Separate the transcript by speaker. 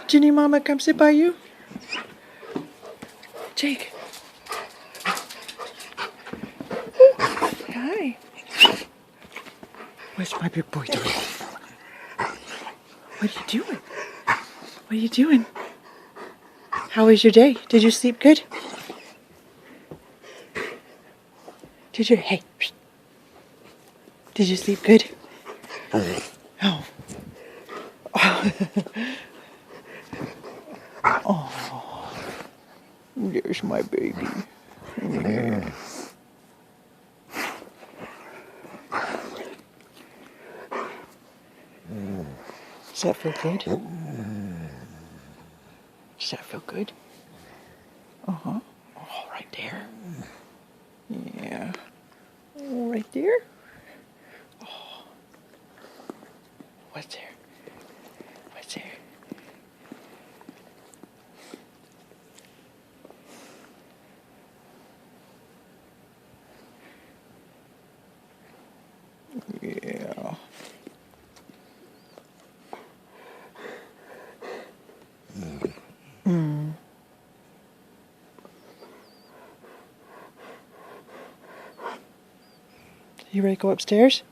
Speaker 1: Ginny Mama come sit by you? Jake. Hi. What's my big boy doing? What are you doing? What are you doing? How was your day? Did you sleep good? Hey. Did you sleep good? Oh. Oh. There's my baby. Yeah. Does that feel good? Does that feel good? Uh-huh. Oh, right there. Yeah. Oh, right there. Oh. What's there? What's there? Yeah. Mm. You ready to go upstairs?